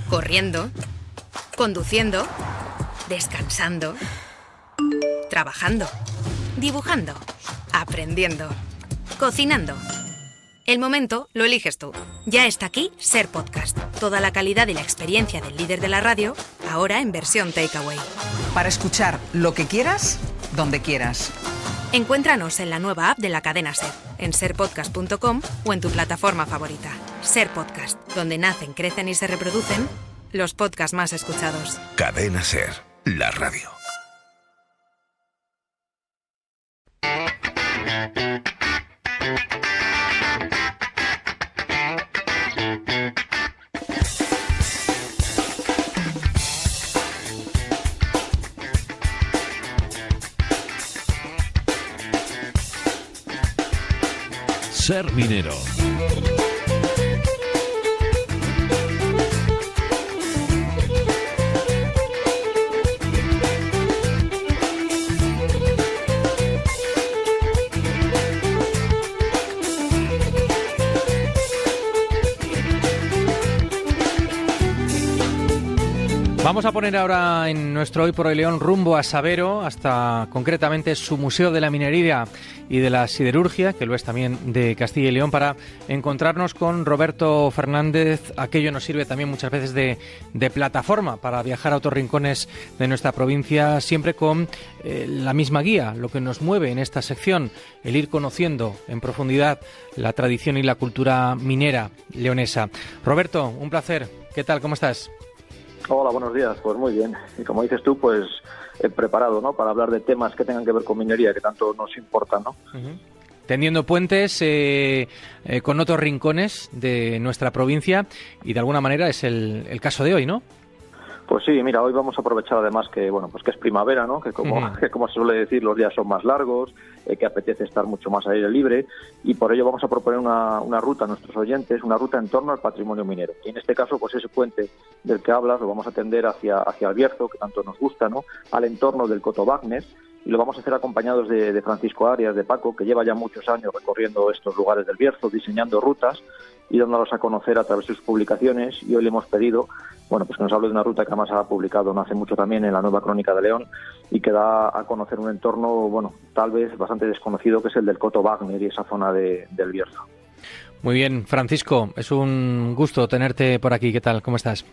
Corriendo, conduciendo, descansando, trabajando, dibujando, aprendiendo, cocinando. El momento lo eliges tú. Ya está aquí Ser Podcast. Toda la calidad y la experiencia del líder de la radio, ahora en versión takeaway. Para escuchar lo que quieras, donde quieras. Encuéntranos en la nueva app de la cadena Ser, en serpodcast.com o en tu plataforma favorita. Ser Podcast, donde nacen, crecen y se reproducen los podcasts más escuchados. Cadena Ser, la radio. Ser minero. Vamos a poner ahora en nuestro Hoy por Hoy León rumbo a Sabero, hasta concretamente su Museo de la Minería y de la Siderurgia, que lo es también de Castilla y León, para encontrarnos con Roberto Fernández. Aquello nos sirve también muchas veces de plataforma para viajar a otros rincones de nuestra provincia, siempre con la misma guía, lo que nos mueve en esta sección, el ir conociendo en profundidad la tradición y la cultura minera leonesa. Roberto, un placer. ¿Qué tal? ¿Cómo estás? Hola, buenos días. Pues muy bien. Y como dices tú, pues preparado, ¿no? Para hablar de temas que tengan que ver con minería, que tanto nos importan, ¿no? Uh-huh. Tendiendo puentes con otros rincones de nuestra provincia, y de alguna manera es el caso de hoy, ¿no? Pues sí, mira, hoy vamos a aprovechar además que, bueno, pues que es primavera, ¿no? Que como se suele decir, los días son más largos, que apetece estar mucho más al aire libre, y por ello vamos a proponer una ruta a nuestros oyentes, una ruta en torno al patrimonio minero. Y en este caso, pues ese puente del que hablas lo vamos a tender hacia el Bierzo, que tanto nos gusta, ¿no? Al entorno del Coto Wagner, y lo vamos a hacer acompañados de Francisco Arias, de Paco, que lleva ya muchos años recorriendo estos lugares del Bierzo, diseñando rutas y dándolos a conocer a través de sus publicaciones. Y hoy le hemos pedido, bueno, pues que nos hable de una ruta que además ha publicado no hace mucho también en la Nueva Crónica de León, y que da a conocer un entorno, bueno, tal vez bastante desconocido, que es el del Coto Wagner y esa zona del Bierzo. Muy bien, Francisco, es un gusto tenerte por aquí. ¿Qué tal? ¿Cómo estás?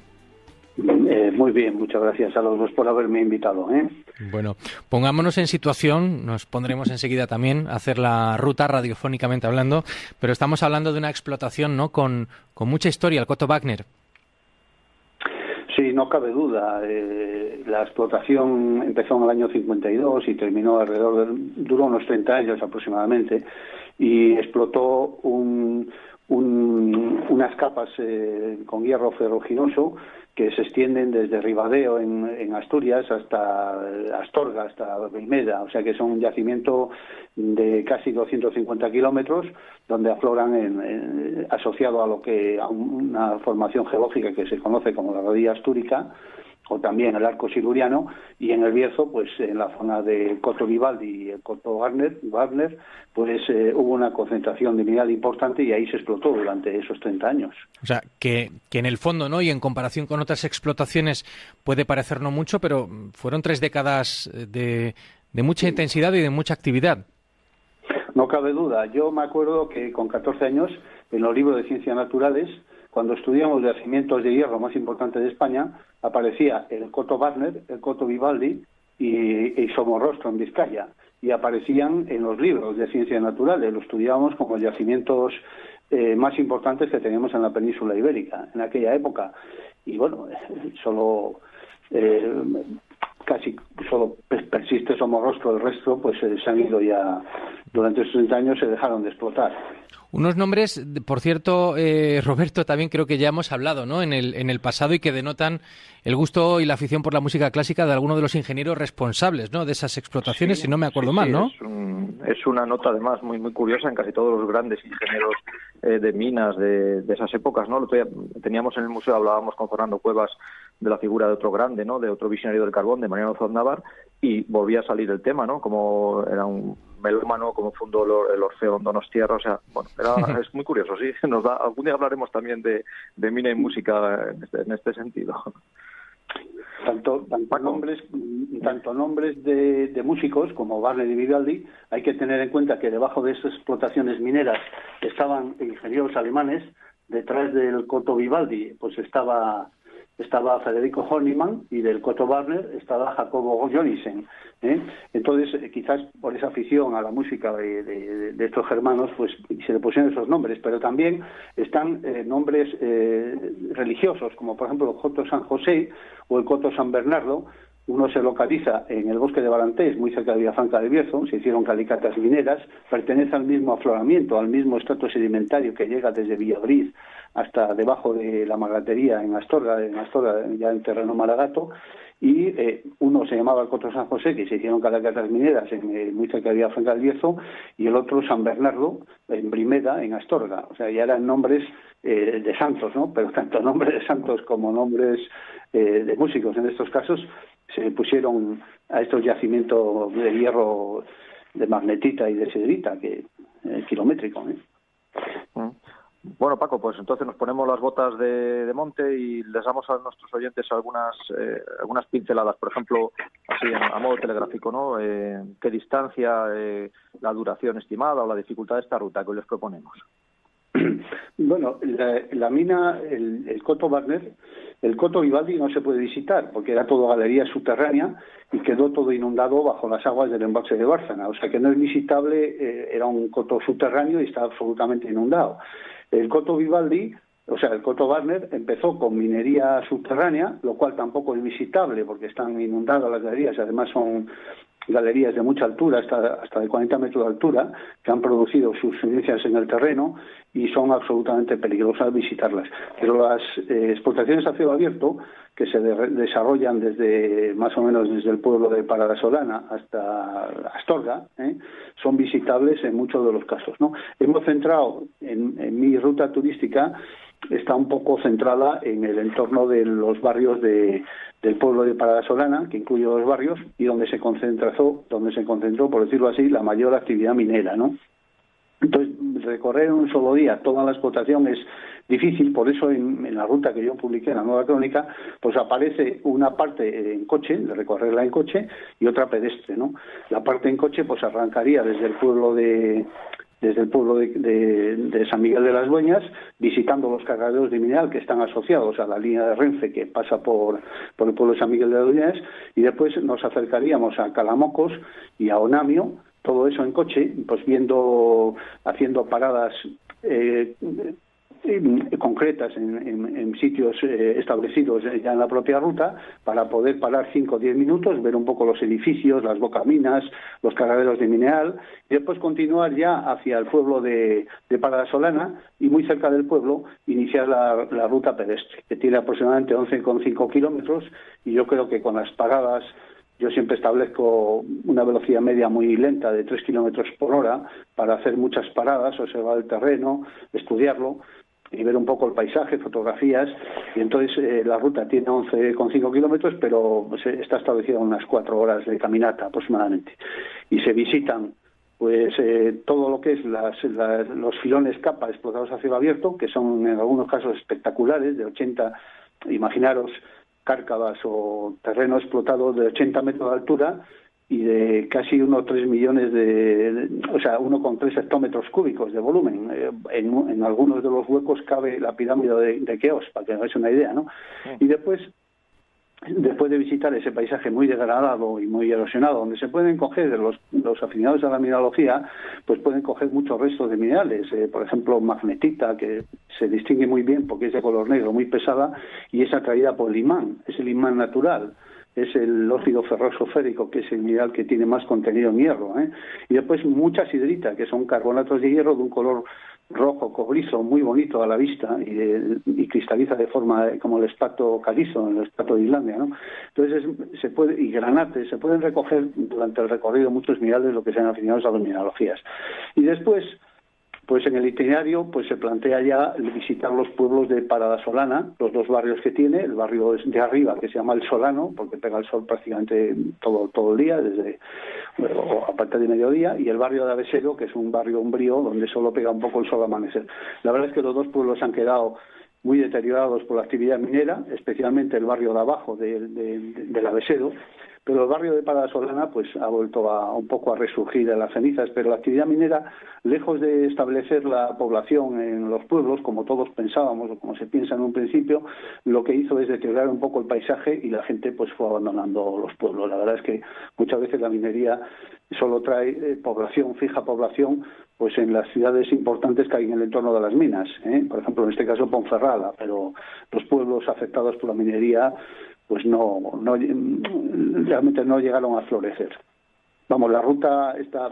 Muy bien, muchas gracias a los dos por haberme invitado. Bueno, pongámonos en situación, nos pondremos enseguida también a hacer la ruta radiofónicamente hablando, pero estamos hablando de una explotación, ¿no?, con mucha historia, el Coto Wagner. Sí, no cabe duda. La explotación empezó en el año 52 y terminó duró unos 30 años aproximadamente, y explotó unas capas con hierro ferruginoso que se extienden desde Ribadeo en Asturias hasta Astorga, hasta Belmeda. O sea que son un yacimiento de casi 250 kilómetros, donde afloran asociado a una formación geológica que se conoce como la rodilla astúrica, o también el arco siluriano, y en el Bierzo, pues en la zona de Coto Vivaldi y el Coto Wagner, pues hubo una concentración de mineral importante, y ahí se explotó durante esos 30 años. O sea, que en el fondo, ¿no?, y en comparación con otras explotaciones puede parecer no mucho, pero fueron 3 décadas de mucha intensidad y de mucha actividad. No cabe duda. Yo me acuerdo que con 14 años, en los libros de ciencias naturales, cuando estudiamos los yacimientos de hierro más importantes de España, aparecía el Coto Wagner, el Coto Vivaldi y Somorrostro en Vizcaya, y aparecían en los libros de ciencias naturales. Lo estudiábamos como yacimientos más importantes que teníamos en la península ibérica en aquella época. Y bueno, casi solo persiste Somorrostro, el resto pues se han ido ya, durante estos 30 años se dejaron de explotar. Unos nombres, por cierto, Roberto, también creo que ya hemos hablado, ¿no?, en el pasado, y que denotan el gusto y la afición por la música clásica de algunos de los ingenieros responsables, ¿no?, de esas explotaciones, si no me acuerdo mal, ¿no? Es una nota además muy muy curiosa en casi todos los grandes ingenieros de minas de esas épocas, ¿no? El otro día teníamos en el museo, hablábamos con Fernando Cuevas de la figura de otro grande, ¿no? De otro visionario del carbón, de Mariano Zoznavar, y volvía a salir el tema, ¿no? Como era un melómano, como fundó el Orfeón Donostierra, o sea, bueno, es muy curioso, sí. Algún día hablaremos también de mina y música en este sentido. Tanto nombres de músicos como Wagner y Vivaldi, hay que tener en cuenta que debajo de esas explotaciones mineras estaban ingenieros alemanes. Detrás del Coto Vivaldi pues estaba Federico Horniman, y del Coto Wagner estaba Jacobo Jonissen, ¿eh? Entonces, quizás por esa afición a la música de estos germanos, pues se le pusieron esos nombres, pero también están nombres religiosos, como por ejemplo el Coto San José o el Coto San Bernardo. Uno se localiza en el bosque de Varantés, muy cerca de Villafranca del Bierzo. Se hicieron calicatas mineras, pertenece al mismo afloramiento, al mismo estrato sedimentario que llega desde Villagriz hasta debajo de la Magatería en Astorga ya en terreno Maragato, y uno se llamaba el Coto San José, que se hicieron calicatas mineras muy cerca de Villafranca del Bierzo, y el otro San Bernardo, en Brimeda, en Astorga. O sea, ya eran nombres de santos, ¿no? Pero tanto nombres de santos como nombres de músicos en estos casos se pusieron a estos yacimientos de hierro, de magnetita y de siderita, que kilométrico, ¿eh? Bueno, Paco, pues entonces nos ponemos las botas de monte y les damos a nuestros oyentes algunas pinceladas, por ejemplo, así a modo telegráfico, ¿no? ¿Qué distancia, la duración estimada o la dificultad de esta ruta que hoy les proponemos? Bueno, la mina, el Coto Wagner, el Coto Vivaldi no se puede visitar porque era todo galería subterránea y quedó todo inundado bajo las aguas del embalse de Bárcena. O sea que no es visitable, era un coto subterráneo y está absolutamente inundado. El Coto Vivaldi, o sea, el Coto Wagner, empezó con minería subterránea, lo cual tampoco es visitable porque están inundadas las galerías, además son galerías de mucha altura, hasta de 40 metros de altura, que han producido sus incidencias en el terreno y son absolutamente peligrosas visitarlas. Pero las explotaciones a cielo abierto, que se desarrollan más o menos desde el pueblo de Paradasolana hasta Astorga, son visitables en muchos de los casos, ¿no? Hemos centrado en mi ruta turística, está un poco centrada en el entorno de los barrios del pueblo de Paradasolana, que incluye dos barrios, y donde se concentró, por decirlo así, la mayor actividad minera, ¿no? Entonces, recorrer en un solo día toda la explotación es difícil, por eso en la ruta que yo publiqué en la Nueva Crónica, pues aparece una parte en coche, de recorrerla en coche, y otra pedestre, ¿no? La parte en coche pues arrancaría desde el pueblo de San Miguel de las Dueñas, visitando los cargaderos de mineral que están asociados a la línea de Renfe que pasa por el pueblo de San Miguel de las Dueñas, y después nos acercaríamos a Calamocos y a Onamio, todo eso en coche, pues haciendo paradas concretas en sitios establecidos ya en la propia ruta, para poder parar 5 o 10 minutos, ver un poco los edificios, las bocaminas, los cargaderos de mineral, y después continuar ya hacia el pueblo de Paradasolana, y muy cerca del pueblo iniciar la ruta pedestre, que tiene aproximadamente 11,5 kilómetros, y yo creo que con las paradas, yo siempre establezco una velocidad media muy lenta de 3 kilómetros por hora para hacer muchas paradas, observar el terreno, estudiarlo y ver un poco el paisaje, fotografías, y entonces la ruta tiene 11,5 kilómetros, pero está establecida unas 4 horas de caminata aproximadamente, y se visitan pues todo lo que es los filones capa explotados a cielo abierto, que son en algunos casos espectaculares, de 80, imaginaros cárcavas o terreno explotado de 80 metros de altura y de casi 1,3 millones o sea, 1,3 hectómetros cúbicos de volumen. En algunos de los huecos cabe la pirámide de Keops, para que hagáis una idea, ¿no? Y después de visitar ese paisaje muy degradado y muy erosionado, donde se pueden coger los aficionados a la mineralogía, pues pueden coger muchos restos de minerales, por ejemplo magnetita, que se distingue muy bien porque es de color negro, muy pesada, y es atraída por el imán, es el imán natural, es el óxido ferroso férico, que es el mineral que tiene más contenido en hierro, y después mucha sidrita, que son carbonatos de hierro de un color rojo, cobrizo, muy bonito a la vista, y cristaliza de forma como el espato calizo, el espato de Islandia, ¿no? Entonces y granates, se pueden recoger durante el recorrido muchos minerales, lo que sean afinados a las mineralogías. Y después Pues en el itinerario pues se plantea ya visitar los pueblos de Parada Solana, los dos barrios que tiene, el barrio de arriba que se llama El Solano, porque pega el sol prácticamente todo el día, a partir de mediodía, y el barrio de Avesero, que es un barrio umbrío donde solo pega un poco el sol al amanecer. La verdad es que los dos pueblos han quedado muy deteriorados por la actividad minera, especialmente el barrio de abajo del Avesero, pero el barrio de Parada Solana pues ha vuelto un poco a resurgir de las cenizas, pero la actividad minera, lejos de establecer la población en los pueblos, como todos pensábamos o como se piensa en un principio, lo que hizo es deteriorar un poco el paisaje y la gente pues fue abandonando los pueblos. La verdad es que muchas veces la minería solo trae fija población, pues en las ciudades importantes que hay en el entorno de las minas, por ejemplo en este caso Ponferrada, pero los pueblos afectados por la minería pues realmente no llegaron a florecer. Vamos, la ruta está,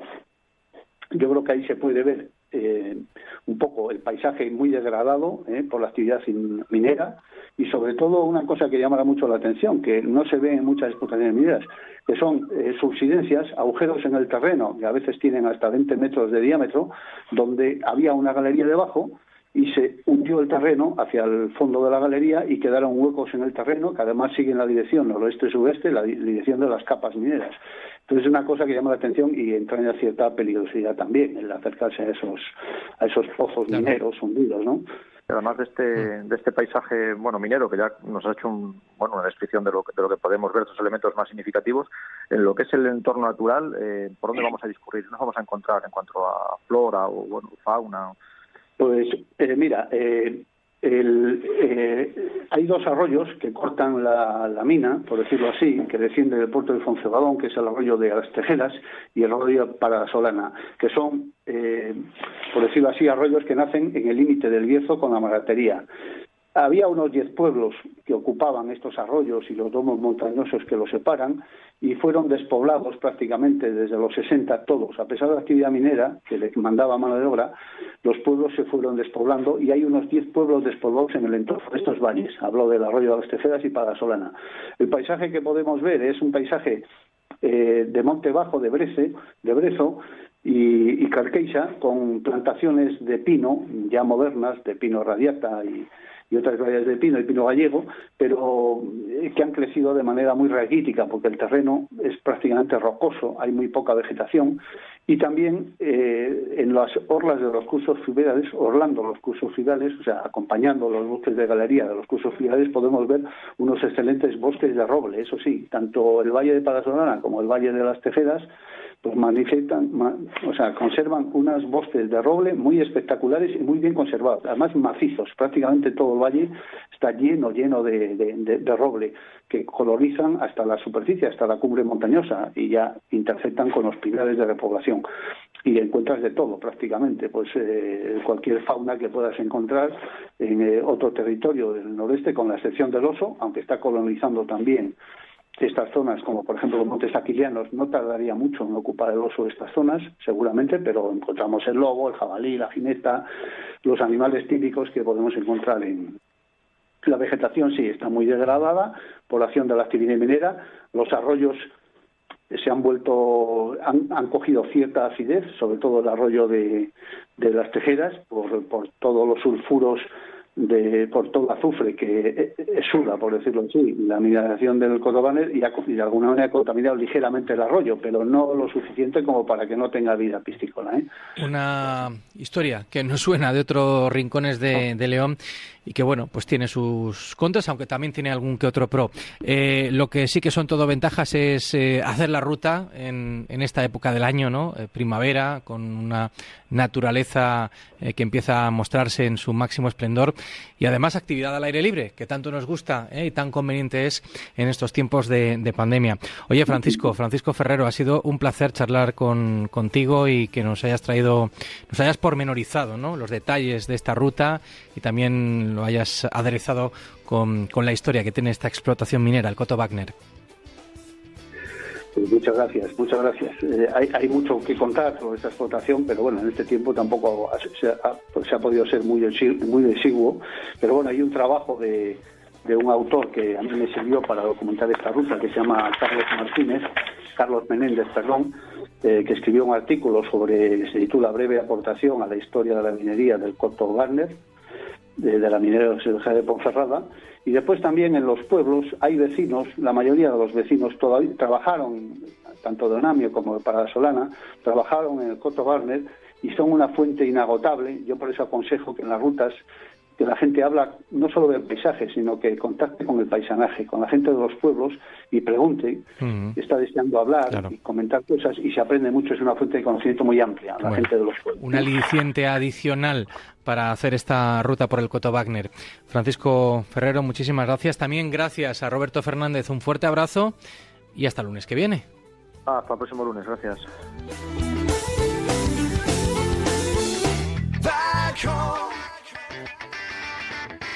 yo creo que ahí se puede ver un poco el paisaje muy degradado por la actividad minera, y sobre todo una cosa que llamará mucho la atención, que no se ve en muchas explotaciones mineras, que son subsidencias, agujeros en el terreno, que a veces tienen hasta 20 metros de diámetro, donde había una galería debajo, y se hundió el terreno hacia el fondo de la galería y quedaron huecos en el terreno que además siguen la dirección noroeste-sudeste, la dirección de las capas mineras. Entonces es una cosa que llama la atención y entraña cierta peligrosidad también el acercarse a esos pozos mineros hundidos, ¿no? Además de este paisaje minero, que ya nos ha hecho una descripción de lo que podemos ver, estos elementos más significativos, en lo que es el entorno natural, ¿por dónde vamos a discurrir? ¿Qué nos vamos a encontrar en cuanto a flora o fauna? Pues mira, hay dos arroyos que cortan la mina, por decirlo así, que desciende del puerto de Foncebadón, que es el arroyo de las Tejeras, y el arroyo de Parada Solana, que son, por decirlo así, arroyos que nacen en el límite del Bierzo con la Magatería. Había unos 10 pueblos que ocupaban estos arroyos y los domos montañosos que los separan, y fueron despoblados prácticamente desde los 60 todos. A pesar de la actividad minera, que le mandaba mano de obra, los pueblos se fueron despoblando, y hay unos 10 pueblos despoblados en el entorno de estos valles. Hablo del arroyo de las Tejeras y Parada Solana. El paisaje que podemos ver es un paisaje de monte bajo, de brezo, y carqueixa, con plantaciones de pino, ya modernas, de pino radiata y otras variedades de pino, y pino gallego, pero que han crecido de manera muy raquítica, porque el terreno es prácticamente rocoso, hay muy poca vegetación, y también en las orlas de los cursos fluviales, orlando los cursos fluviales, o sea, acompañando los bosques de galería de los cursos fluviales, podemos ver unos excelentes bosques de roble. Eso sí, tanto el valle de Parada Solana como el valle de las Tejeras pues conservan unos bosques de roble muy espectaculares y muy bien conservados, además macizos. Prácticamente todo el valle está lleno de roble, que colorizan hasta la superficie, hasta la cumbre montañosa, y ya interceptan con los pilares de repoblación. Y encuentras de todo prácticamente, pues cualquier fauna que puedas encontrar en otro territorio del noreste, con la excepción del oso, aunque está colonizando también estas zonas, como por ejemplo los montes aquilianos. No tardaría mucho en ocupar el oso estas zonas, seguramente, pero encontramos el lobo, el jabalí, la jineta, los animales típicos que podemos encontrar en la vegetación. Sí, está muy degradada por la acción de la actividad minera. Los arroyos han cogido cierta acidez, sobre todo el arroyo de las Tejeras, por todos los sulfuros, por todo el azufre que exuda, por decirlo así, la mineración del Cotobaner, y de alguna manera ha contaminado ligeramente el arroyo, pero no lo suficiente como para que no tenga vida piscícola. Una historia que nos suena de otros rincones de León, y que bueno, pues tiene sus contras, aunque también tiene algún que otro pro. Lo que sí que son todo ventajas es hacer la ruta en esta época del año, ¿no? Primavera, con una naturaleza que empieza a mostrarse en su máximo esplendor, y además actividad al aire libre, que tanto nos gusta y tan conveniente es en estos tiempos de pandemia. Oye, Francisco Ferrero, ha sido un placer charlar contigo, y que nos hayas pormenorizado, ¿no?, los detalles de esta ruta, y también lo hayas aderezado con la historia que tiene esta explotación minera, el Coto Wagner. Muchas gracias. Hay mucho que contar sobre esta explotación, pero bueno, en este tiempo tampoco se ha podido ser muy exiguo, pero bueno, hay un trabajo de de un autor que a mí me sirvió para documentar esta ruta, que se llama Carlos Menéndez, que escribió un artículo que se titula Breve aportación a la historia de la minería del Coto Wagner, de la minera de Ponferrada. Y después también en los pueblos hay vecinos, la mayoría de los vecinos todavía trabajaron, tanto de Onamio como de Parasolana, trabajaron en el Coto Wagner y son una fuente inagotable. Yo por eso aconsejo que en las rutas que la gente habla no solo del paisaje, sino que contacte con el paisanaje, con la gente de los pueblos y pregunte, está deseando hablar y comentar cosas y se aprende mucho, es una fuente de conocimiento muy amplia, la gente de los pueblos. Un aliciente adicional para hacer esta ruta por el Coto Wagner. Francisco Ferrero, muchísimas gracias. También gracias a Roberto Fernández, un fuerte abrazo y hasta el lunes que viene. Hasta el próximo lunes, gracias.